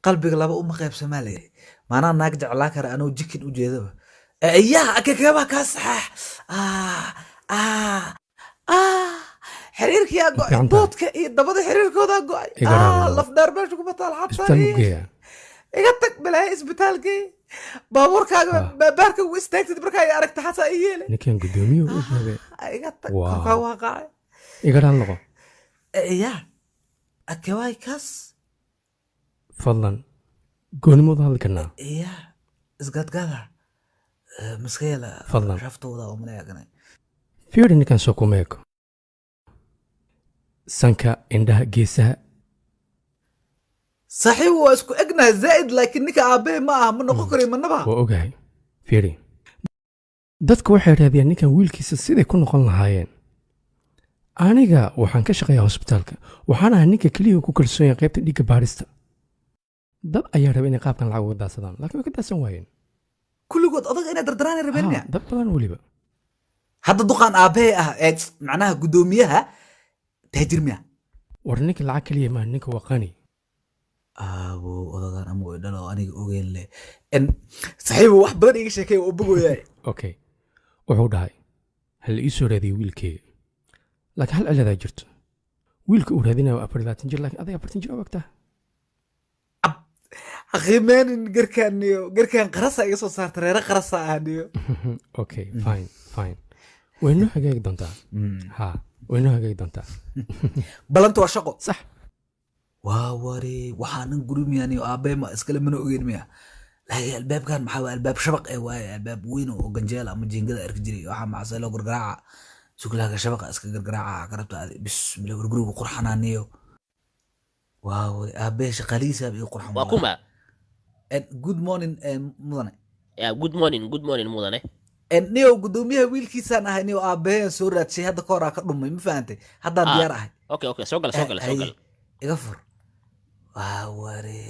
qalbiga laba uma qaybsamaa leeyahay maanaa naag jeclaa kara anuu jikin u jeedaba ayaa akakaba ka sax xiriirkii go'ay boodka iyo dabada xiriirkooda go'ay laf dheer meesha kuma taal xabtaan iga tag balaa isbitaalkii baabuurkaaga baarka ugu istaagtid markaa ay aragta xataa i yeelay ninkan gudoomiye u yahay iga tag ka waaqay iga dhan noqo ayaa akaway kas fadlan goonimada hadal karnaa ayaa isgadgada مسكيلة فضلا شفتوها ومناقنا فيوري نكان سوكو ميكو سانكا عندها جيسها صحيح واسكو اقنا زائد لكن نكا عابيه معها من قكري من نبها وأوغاي فيوري dadku waxay raadiyaan ninkan wiilkiisa siday ku noqon lahaayeen aniga waxaan ka shaqeeyaa hospitaalka waxaan ahay ninka kaliya ku kalsoon yahay qaybta dhiigga baarista dad ayaa raba inay qaabkan lacag uga daasadaan laakiin way ka daasan waayeen kulligood odaga inay dardaraan rabeenna dad badan waliba hadda duqaan aabee ah ee macnaha gudoomiyaha taajir miya war ninka lacag kaliya ma ninka waa qani abo odagan ama way dhalo aniga ogeyn leh in saxiibo wax badan iga sheekay oo bogoyay okay wuxuu dhahay hal ii soo raadiyo wiilkee laakiin hal cilada jirto wiilka uu raadinayo 24 jir laakiin adiga 40 jir oo waqta qiimeen garkaan qarasa iga soo saartay reer qarasa ahaniyo okay fine waynu hagaagi doontaa ha waynu hagaagi doontaa balanta waa shaqo sax waa wari waxaan gurumiyani aabay ma iskala mana ogeyn miya laakiin albaabkan maxaa albaab shabaq ee waay albaab weyn oo ganjeel ama jiingada arki jiray waxa macsan loo gargaraaca suuqlaha shabaqa iska gargaraaca qarabta bismillah guriga qurxanaaniyo waa wari aabay shaqaliisa bi qurxan waa kuma good morning mudane good morning mudane niyo gudoomiyaha wiilkiisaan ahay niyo aabaheen soo raadshay hadda ka hor ka dhumay ma fahamtay haddaan diyaar ahay okay soo gal iga fur waa wari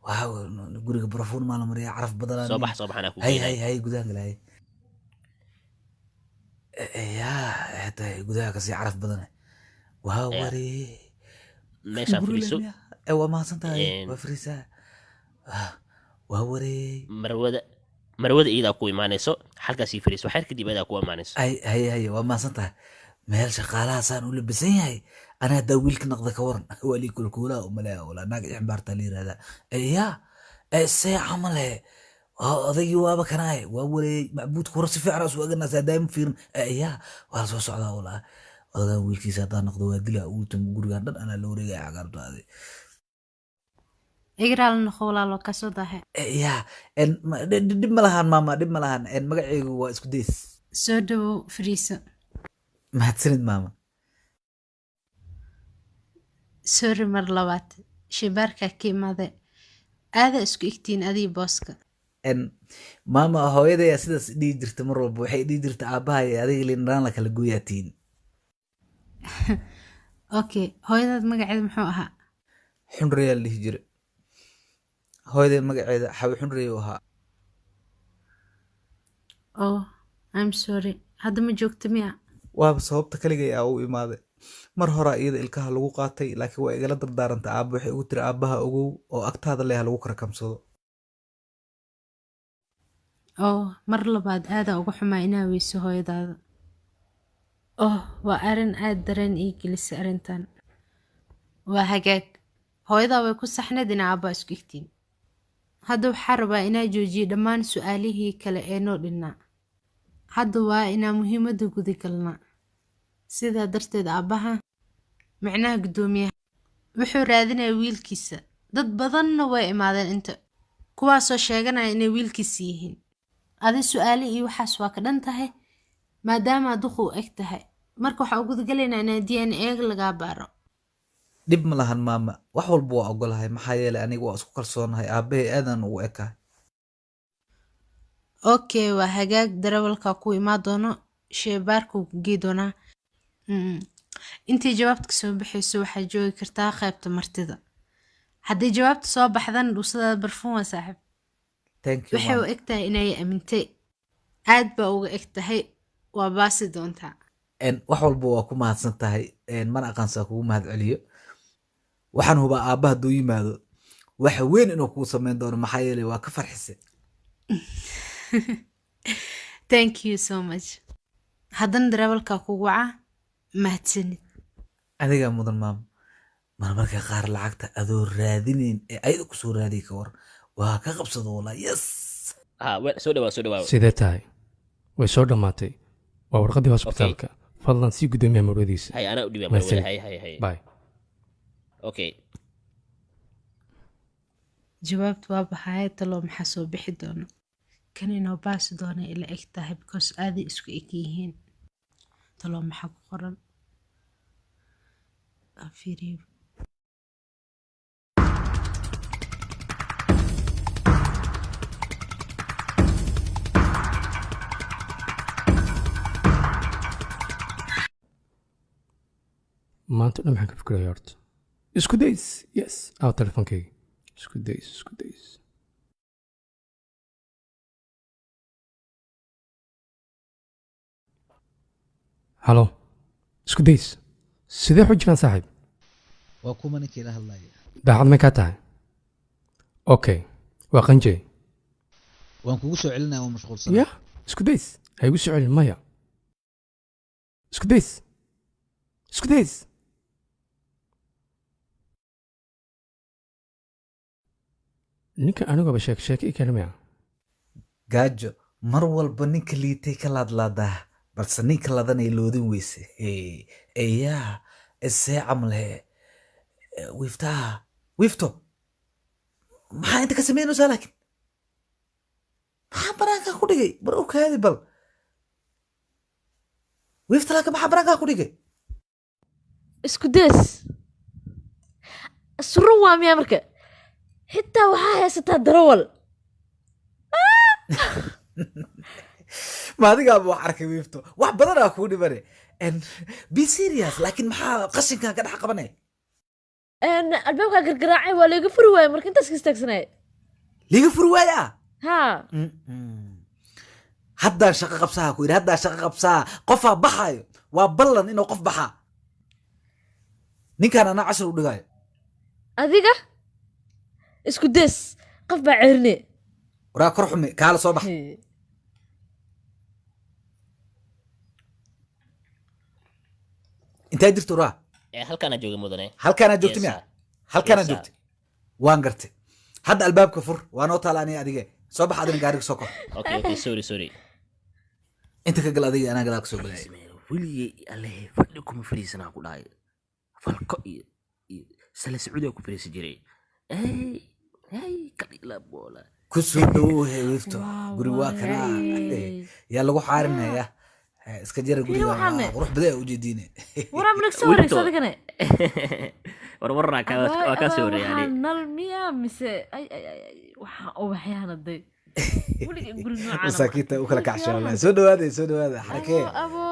waa guriga barfuun maal mariya caraf badan soo baxana ku hay gudaha galay hada gudaha kasi caraf badan waa wari meesha firiso waa ma santahay waa firisa waa wari marwada iyada ku iimaanayso halkaas firiso xirka dibada ku iimaanayso hay waa ma santahay meel shaqaalaha saan u labisan yahay ana hada wiilka naqda ka waran wali kulkula oo malaa wala naag ixbaarta liirada say camale odaygi waaba kanaay waa wari macbuudku war si fiican soo aganaysa daim fiirin waa soo socdaa wala odaga wiilkiisa hadaan noqdo waa dila uu tan gurigan dhan ana la wareegay caqartaade igral noqolaalo ka soo dahay dib malahan mama dib malahan magacaygu waa isku days soo dhaw friisa mahadsanid mama sorry mar labaad shibaarka kiimade aada isku igtiin adii booska mama hooyadaya sidaas dhigi jirta mar walba waxay dhigi jirta aabahay adiga linraan la kala gooyaatiin okay hooyadaad magaceeda muxuu ahaa xunriya la dhihi jiray hooyadee magaceeda xawi xunriya ahaa I'm sorry hadda ma joogta miya waaba sababta kaligay u imaaday mar hore iyada ilkaha lagu qaatay laakiin waa igala dardaaranta aabba waxay ugu tiri aabbaha ogow oo agtaada leeha lagu karakamsado mar labaad aada uga xumaa inaa weyso hooyadaada waa arin aad dareen ii gelisay arrintan waa hagaag hooyadaa way ku saxneed inaa aabbaa isku igtiin hadda waxaa rabaa inaa joojiyo dhammaan su-aalihii kale ee noo dhinnaa hadda waa inaa muhiimadda gudi galnaa sidaa darteed aabbaha micnaha guddoomiyaha wuxuu raadinaya wiilkiisa dad badanna way imaadeen inta kuwaasoo sheeganaya inay wiilkiisa yihiin adi su-aali iyo waxaas waa ka dhan tahay maadaama duqu eg tahay marka waxaa gudagalaynaa inaa DNA lagaa baaro dib ma lahan maama wax walba waa ogolahay maxaa yeelay aniga waa isku kalsoonahay aabbahay aadan ugu ekahay okay waa hagaag darawalka ku imaan doono sheebaarka ku gey doonaa intii jawaabta soo baxayso waxaa joogi kartaa qaybta martida haddii jawaabta soo baxdan dhuusadaada barfuun waa saaxiib waxay u eg tahay inay amintay aad baa uga eg tahay waa baasi doontaa wax walba waa ku mahadsan tahay mana aqaansaa kugu mahad celiyo waxaan hubaa aabba hadduu yimaado waxa weyn inuu kuu samayn doono maxaa yeelay waa ka farxisay thank you so much haddana darawalkaa kugu waca mahadsanid adigaa mudan maamo marmarka qaar lacagta adoo raadinayn ee ayada kusoo raadiya ka war waa ka qabsado walaa yes soo dhawaa sidee tahay way soo dhammaatay waa warqaddii hosbitaalka fadlan sii gudoomiya marwadiisa hay anaa u dhibaa Mahadsanid. marwada hay bay okay jawaabtu waa baxaya taloo maxaa soo bixi doono kan inoo baasi doona ila eg tahay because aaday isku eg yihiin taloo maxaa ku qoran Aan fiiriyo. maanta dhan maxaan ka fikiraya horta isku days yes aw telefonkayga isku days halo isku days sidee xu jiraan saaxiib waa kuma ninkii la hadlaya daacad may kaa tahay okay waa qanjey waan kugu soo celinaya waa mashquulsan ya isku days ha igu soo celin maya isku days ninka anigooba sheeke i keenamaya gaajo mar walba ninka liitay ka laadlaadaa balse ninka ladanay loodin weyse eyaa isee camle wiifto maxaa inta ka samaynaysaa laakiin maxaa banaankaa ku dhigay bar okaadi bal wiifta laakiin maxaa banaankaa ku dhigay isku dees surun waa miyaa marka xitaa waxaa haysataa darawal ma adigaaba wax arkay wiifto wax badanaa kuu dhibane be serious laakiin maxaa qashinkan ka dhex qabanay albaabkaa gargaraacay waa layga furi waaya marka intaas ka istaagsanay liga furi waayaa haa haddaan shaqo qabsaha ku yidhi haddaan shaqo qabsaha qofaa baxaayo waa ballan inuu qof baxaa ninkaan anaa cashar u dhigaayo adiga isku dees qof baa ceerine waraa kor xume kaala soo bax intaa jirta waraa halkaana jooga mudane halkaanaa joogta Yes, miya sir. halkaanaa Yes, sir. joogta waan gartay hadda albaabka fur waa noo taala aniga adige soo bax adina gaariga soo kor okay sorry inta ka gal adiga anaa gadaal ka soo galay weligay allehe fadhi kuma fariisanaa ku dhahay falko iyo sale sacuudiga ku fariisan jiray kadhila boola ku soo dhawow he wiifto guri waa kanaa yaa lagu xaarinaya iska jara guriga waxaane. qurux badan u jeediine waraa minag soo wareysa adigane warwarna waa kaa soo waxaa horeeyay nal miya mise ay waxaa ubaxyaanaday weligay guri noocaan masaakiinta u kala kacsha wallahi soo dhawaada xarakee abo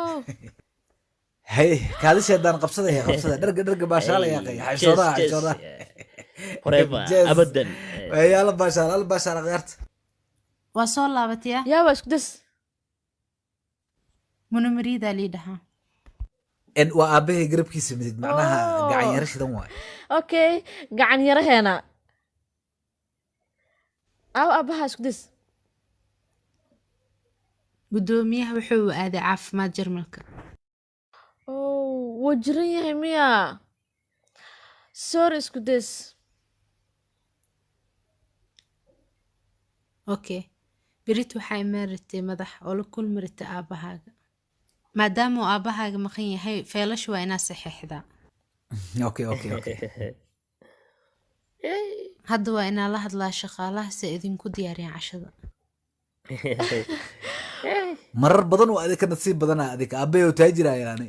hay kaadisheedaan qabsada dharga baashaala yaaqay xaysoodaa forever Yes. abadan yaala baashaala qayaarta waa soo laabatayaa yaa waa isku des munamariidaa lii dhahaa waa aabahay garabkiisa midig macnaha Oh. gacan yara shidan waay okay gacan yaraheena aw abaha isku des guddoomiyaha wuxuu aaday caafimaad jarmalka wuu jiran yahay miya sorry isku des okay berit waxaa imaan ratay madax oo la kulmi ratay aabbahaaga maadaama uu aabbahaaga maqan yahay feelashu waa inaa saxeexdaa okay hadda waa inaa la hadlaa shaqaalaha si ay idinku diyaariyaan cashada marar badan oo adika nasiib badana adika aabahay oo taajiraya yani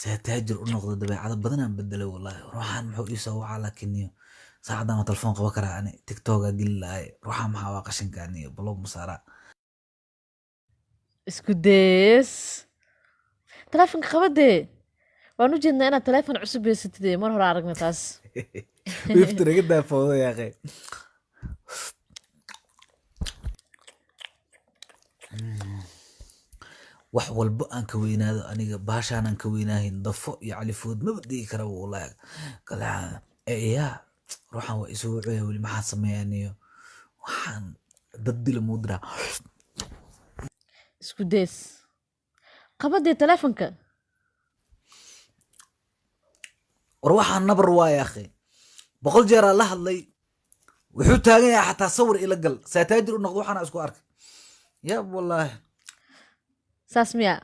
saa taajir u noqdo dabeecado badanaan bedelay wallahi ruuxaan muxuu iisoo wacaa laakiin iyo saacadan waa telefoon qaban karaa ani tiktoka geli lahay ruuxaan maxaa waa qashinkaan iyo balog masaara isku des telefonka qabadee waan u jeednaa inaad telefon cusub haysatid mar hore aragna taas wiifta naga daafoodo yaaqay wax walbo aan ka weynaado aniga baashaan aan ka weynaahayn dafo iyo califood maba digi karaba wallahi yaa ruuxan waa isoo wucuya weli maxaan sameeyaniyo waxaan dad dila muu diraa isku dees qabadii taleefanka war waxaan nabar waaya akhi 100 jeeraa la hadlay wuxuu taagan yahay xataa sawir ila gal saataajir u noqdo waxaana isku arkay yaab wallaahi saas miya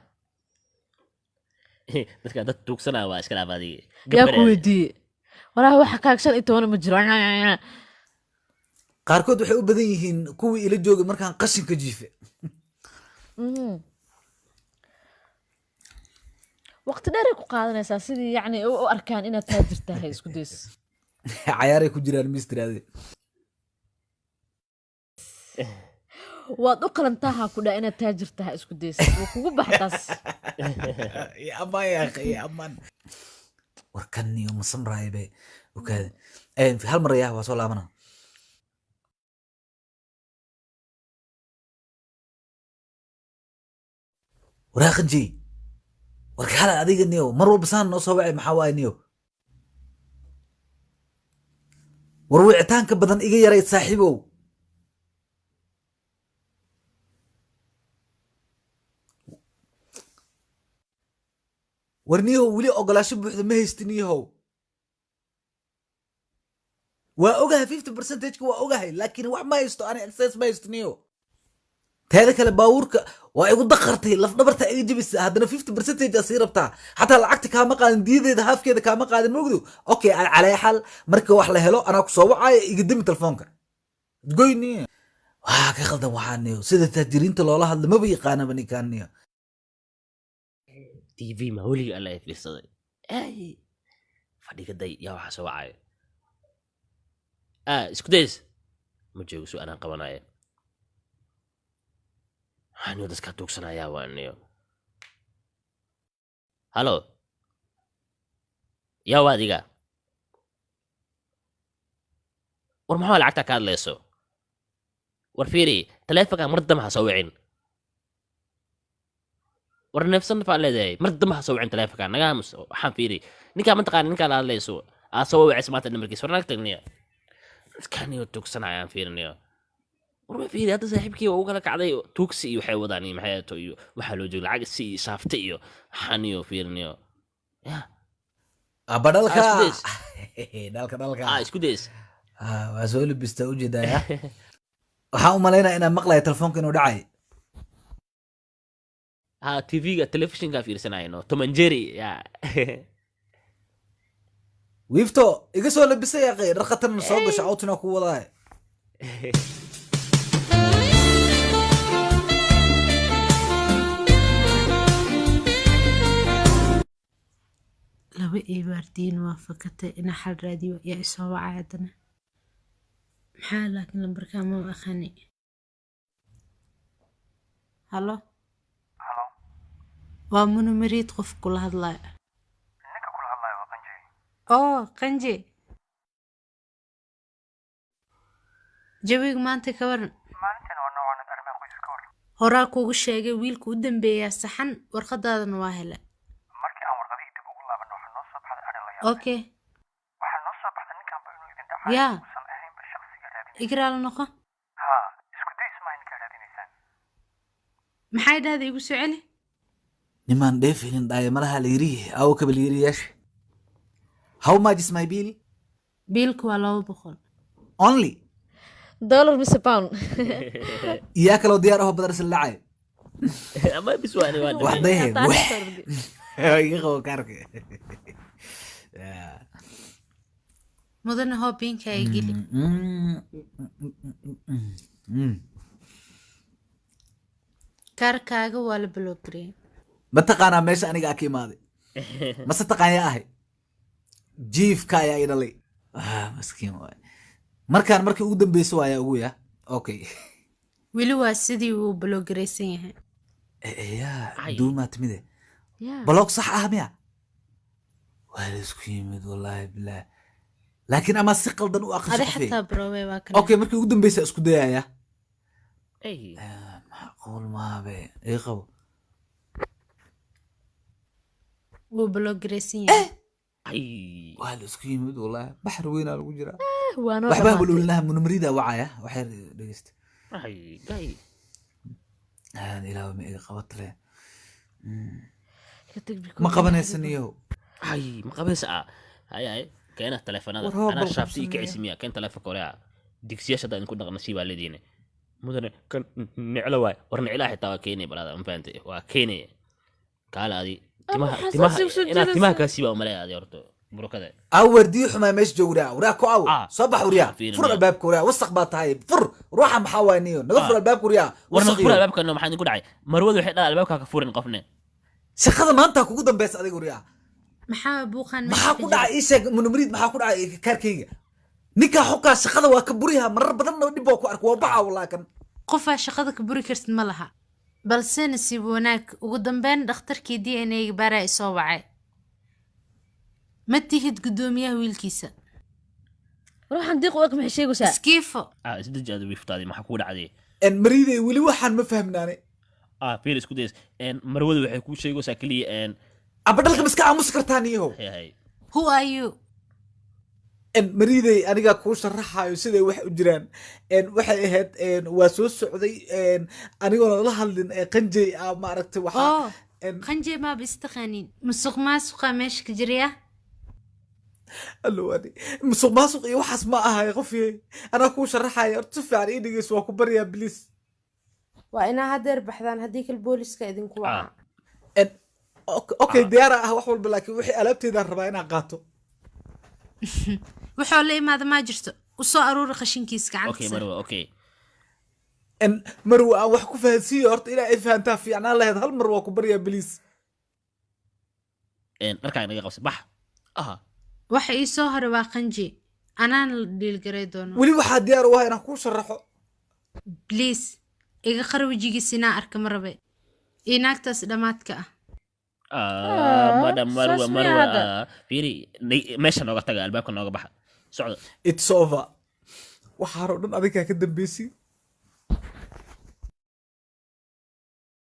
dadka dad tuugsanaa waa iska dhaafaadiye yaa ku weydiiye walahi waxa kaagshan intoona ma jiro qaarkood waxay u badan yihiin kuwii ila joogay markaan qashinka jiife waqti dheeray ku qaadanaysaa sidii yacni u arkaan inaad taajir tahay isku dees cayaaray ku jiraan mistiraade waad u qalantaha ku dhaa inaad taajir tahay isku dees waa kugu baxdaas ya amaan ya akhi ya amaan warkan iyo masamraay bay okaade hal mar ayaa waa soo laabana waraaqanji warka hala adiga niyo mar walba saan noo soo wacay maxaa waay niyo war wicitaanka badan iga yarayd saaxiibow war niyahow weli ogolaasho buuxda ma haystin niyahow waa ogahay 50%ka waa ogahay laakiin wax ma haysto ani access ma haysto niyo teeda kale baabuurka waa igu daqartay lafdhabarta iga jabisa haddana 50% asii rabtaa xataa lacagta kaama qaadin diyadeeda haafkeeda kaama qaadin mogdo okay calaa xal marka wax la helo anaa ku soo wacaya iga demi telefoonka goyni waa ka khaldan waxaa niyo sida taajiriinta loola hadla maba yaqaanaba ninkaan niyo tv ma weliga alla ay fiirsaday ay fadhiga day yaa waxaa soo wacaya isku days ma joogo su anaan qabanaya waxaaniyo dadkaa tuugsanayaa waa niyo halo yaa waa adiga war maxaa lacagtaa ka hadlayso war fiiri taleefonka mar damba ha soo wicin war neefsan faa leedahay mar damba ha soo wicin taleefonka naga hamus waxaan fiiri ninkaa mataqaana ninkaa la hadlayso aa soo wicaysa maanta namarkiisa war naag tagniya dadkaaniyo tuugsanayaan fiirinayo war ma fiiri hadda saaxiibkii waa u kala kacday tuugsi iyo waxay wadaan iyo maxay ato iyo waxaa loo jooga lacag si iyo saafta iyo waxaaniyo fiirinayo ya aba dhalka isku days dhalka isku days waa soo labista ujeedaya waxaan u malaynaya inaan maqlaya telefoonka inuu dhacay tv-ga telefishinka fiirsanayno tomanjeri ya wiifto iga soo labisay aqay dhaqatarna soo gasho awtina ku wadaa laba ibaardiin waa fakatay ina xal raadiyo yaa isoo wacay haddana maxaa laakiin lambarkaa ma aqani halo waa munumariid qof kula hadlaya ninka kula hadlaya waa qanje oo qanje jawiga maanta ka waran maalintan waa noocan arrimaha qoyska ka waran horaa kuugu sheegay wiilka u dambeeyaa saxan warqadaadana waa hele markii aan warqadihii dib ugu laabanno waxaa noo soo baxday arrin la yaab okay waxaa noo soo baxday ninkanba inuu idin dhacay yaa uusan ahaynba shaqsiga raadinaysa igraal noqo haa isku day ismaha ninkaa raadinaysaan maxay dhahda igu soo celi nimaan dheefinin dhaayo malaha la yiri awo kabal yiriyaasha how much is my bill biilku waa 200 only dollar mise pound iyaa kaloo diyaar aho badar isla dhacay ama biswaani waa wax dahe iga qabo kaarka mudane hoobiinka ay geli kaarkaaga waa la blogrey ma taqaanaa meesha aniga aa ka imaaday mase taqaanyaa ahay jiifka ayaa i dhalay maskiin waay markaan markii ugu dambeysa waayaa ugu ya okay weli waa sidii uu blogreysan yahay ya duumaa timide Yeah. baloog sax ah miya waa la isku yimid wallaahi bilaah laakiin ama si qaldan u adi aqriso xataa browe waa kana okay markii ugu dambeysa isku dayaya ay macquul maabe ii qabo wuu blogreysan yahay ay waa la isku yimid wallaahi baxar weynaa lagu jiraa waa noo waxbaa dhamaatay bululnaha munumrida wacaya waxay dhegeysta ay gay ilaahu ma iga qabat leh Ka tag biko. ma qabanaysanyo ay ma qabaysa ay keena telefoonada War hoo ana bal shaabti qabsanaya. ka ismiya keen telefoonka hore digsiyasha dad ku dhaqna si waalidiina mudane kan niclo waay war niclaha xitaa waa keenay balada ma fahamtay waa keenay kaala adi timaha waxaa timaha saas igu soo inaad timaha jiidaysaa. ka siiba umaleeya adi horto burukada aw wardiyo xumaa meesha joograa waraa ku aw soo bax wariyaa fiirin fur ya. albaabka wariyaa wasaq baa tahay fur ruuxa maxaa waay niyo naga fur albaabka wariyaa warna wasaq fura iyo albaabka maxaa idinku dhacay marwadu waxay dhalaa albaabka ka furin qofne shaqada maanta kugu dambaysa adiga wariyaa maxaa buuqan maxaa ku dhacay ii sheeg munumrid maxaa ku dhacay kaarkayga ninkaa xukaa shaqada waa ka buriha marar badanna dhib baa ku arka waa baca walaakan qofaa shaqada ka buri kartid ma laha balse nasiib wanaag ugu dambeyn dhakhtarkii d n a-ga baaraa isoo wacay ma tihid guddoomiyaha wiilkiisa war waxaan diiq u eg maxay sheegaysaa iskiifo isdaji aad wiiftaadi maxaa kugu dhacday mariiday weli waxaan ma fahmnaane fiir isku days marwadu waxay kuu sheegaysaa keliya aba dhalka miska aamusi kartaa niyahow hay who are you mariiday anigaa kuu sharaxayo siday wax u jiraan waxay ahayd waa soo socday anigoona la hadlin qanjey ah maaragtay waxaa oo qanjee maaba istaqaanin musuq maasuqa meesha ka jiraya allowaani musuq maasuq iyo waxaas ma ahay qofye anaa kuu sharaxaya horta si fiican ii dhegeyso waa ku baryaa biliis waa inaa hadeer baxdaan haddii kale booliska idinku waca okay diyaara ah wax walba laakiin wixii alaabteedaan rabaa inaan qaato wuxuu la imaada maa jirto usoo aruuri qashinkiis okay gacantiisa marwa okay marwa aan wax ku fahansiiyo horta ilaa ay fahantaa fiicnaan lahayd hal mar waa ku baryaa biliis dharkaa naga qabsa bax aha waxa ii soo hore waa qanji anaana la dhiilgaray doono weli waxaa diyaar u ah inaan kuu sharaxo bliis iga qara wejigiisinaa arka ma rabe iyo naagtaas dhammaadka ah madam marwa saas marwa miyaada? fiiri meesha nooga taga albaabka nooga baxa socda it's over waxaanoo dhan adigaa ka dambeysay